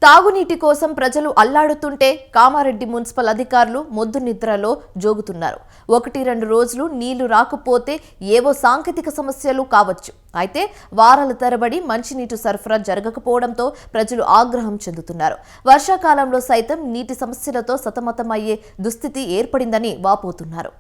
తాగునీటి కోసం ప్రజలు అల్లాడుతుంటే కామారెడ్డి మున్సిపల్ అధికారులు మొద్దు నిద్రలో జోగుతున్నారు. 1-2 రోజులు నీళ్లు రాకపోతే ఏవో సాంకేతిక సమస్యలు కావచ్చు. అయితే వారాల తరబడి మంచినీటి సరఫరా జరగకపోవడంతో ప్రజలు ఆగ్రహం చెందుతున్నారు. వర్షాకాలంలో సైతం నీటి సమస్యలతో సతమతమయ్యే దుస్థితి ఏర్పడిందని వాపోతున్నారు.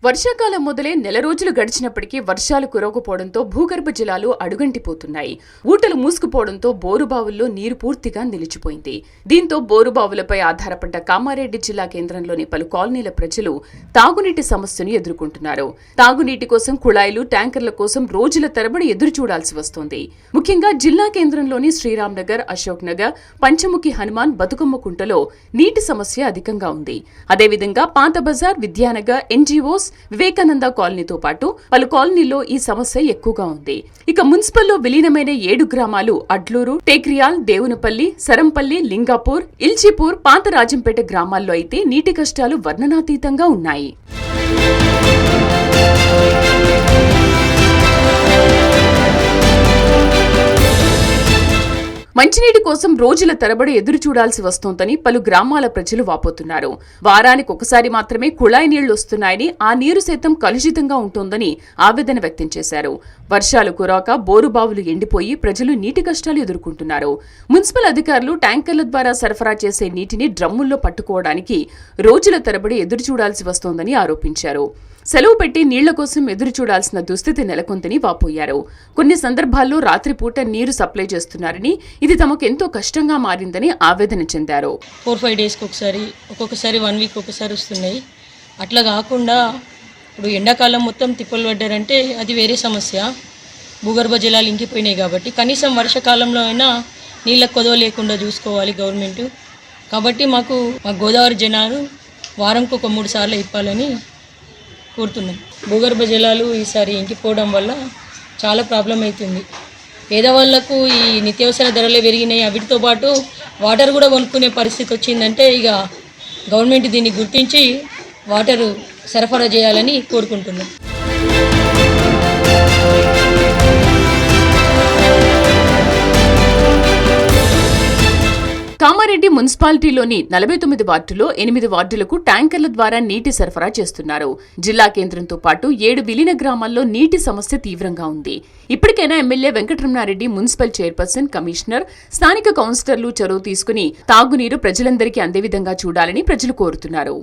వర్షాకాలం మొదలై నెల రోజులు గడిచినప్పటికీ వర్షాలు కురవకపోవడంతో భూగర్భ జలాలు అడుగంటిపోతున్నాయి. ఊటలు మూసుకుపోవడంతో బోరుబావుల్లో నీరు పూర్తిగా నిలిచిపోయింది. దీంతో బోరుబావులపై ఆధారపడ్డ కామారెడ్డి జిల్లా కేంద్రంలోని పలు కాలనీల ప్రజలు తాగునీటి సమస్యను ఎదుర్కొంటున్నారు. తాగునీటి కోసం కుళాయిలు, ట్యాంకర్ల కోసం రోజుల తరబడి ఎదురు చూడాల్సి వస్తోంది. ముఖ్యంగా జిల్లా కేంద్రంలోని శ్రీరామ్ నగర్, అశోక్ నగర్, పంచముఖి హనుమాన్, బతుకమ్మ కుంటలో నీటి సమస్య అధికంగా ఉంది. అదేవిధంగా పాత బజార్, విద్యానగర్, ఎన్జీఓస్, వివేకానంద కాలనీతో పాటు పలు కాలనీల్లో ఈ సమస్య ఎక్కువగా ఉంది. ఇక మున్సిపల్లో విలీనమైన 7 గ్రామాలు అడ్లూరు, టేక్రియాల్, దేవునపల్లి, సరంపల్లి, లింగాపూర్, ఇల్చీపూర్, పాత రాజంపేట గ్రామాల్లో అయితే నీటి కష్టాలు వర్ణనాతీతంగా ఉన్నాయి. మంచినీటి కోసం రోజుల తరబడి ఎదురు చూడాల్సి వస్తోందని పలు గ్రామాల ప్రజలు వాపోతున్నారు. వారానికి ఒకసారి మాత్రమే కుళాయి నీళ్లు వస్తున్నాయని, ఆ నీరు సైతం కలుషితంగా ఉంటోందని ఆవేదన వ్యక్తం చేశారు. వర్షాలు కురాక బోరుబావులు ఎండిపోయి ప్రజలు నీటి కష్టాలు ఎదుర్కొంటున్నారు. మున్సిపల్ అధికారులు ట్యాంకర్ల ద్వారా సరఫరా చేసే నీటిని డ్రమ్ముల్లో పట్టుకోవడానికి రోజుల తరబడి ఎదురు చూడాల్సి వస్తోందని ఆరోపించారు. సెలవు పెట్టి నీళ్ల కోసం ఎదురు చూడాల్సిన దుస్థితి నెలకొందని వాపోయారు. కొన్ని సందర్భాల్లో రాత్రిపూట నీరు సప్లై చేస్తున్నారని, ఇది తమకు ఎంతో కష్టంగా మారిందని ఆవేదన చెందారు. 4-5 డేస్కి ఒకసారి, ఒక్కొక్కసారి 1 వీక్ ఒకసారి వస్తున్నాయి. అట్లా కాకుండా ఇప్పుడు ఎండాకాలం మొత్తం తిప్పలు పడ్డారంటే అది వేరే సమస్య. భూగర్భ జలాలు ఇంకిపోయినాయి కాబట్టి కనీసం వర్షాకాలంలో అయినా నీళ్ళ కొదవ లేకుండా చూసుకోవాలి గవర్నమెంట్. కాబట్టి మా గోదావరి జనాలు వారంకి ఒక 3 సార్లు ఇప్పాలని కోరుతున్నాం. భూగర్భ జలాలు ఈసారి ఇంకిపోవడం వల్ల చాలా ప్రాబ్లం అవుతుంది. పేదవాళ్లకు ఈ నిత్యావసర ధరలే పెరిగినాయి. వీటితో పాటు వాటర్ కూడా కొనుక్కునే పరిస్థితి వచ్చిందంటే ఇక గవర్నమెంట్ దీన్ని గుర్తించి వాటర్ సరఫరా చేయాలని కోరుకుంటున్నాం. కామారెడ్డి మున్సిపాలిటీలోని 49 వార్డులో 8 వార్డులకు ట్యాంకర్ల ద్వారా నీటి సరఫరా చేస్తున్నారు. జిల్లా కేంద్రంతో పాటు 7 విలీన గ్రామాల్లో నీటి సమస్య తీవ్రంగా ఉంది. ఇప్పటికైనా MLA Venkataramana Reddy, municipal chairperson, commissioner, స్థానిక కౌన్సిలర్లు చొరవ తీసుకుని తాగునీరు ప్రజలందరికీ అందే విధంగా చూడాలని ప్రజలు కోరుతున్నారు.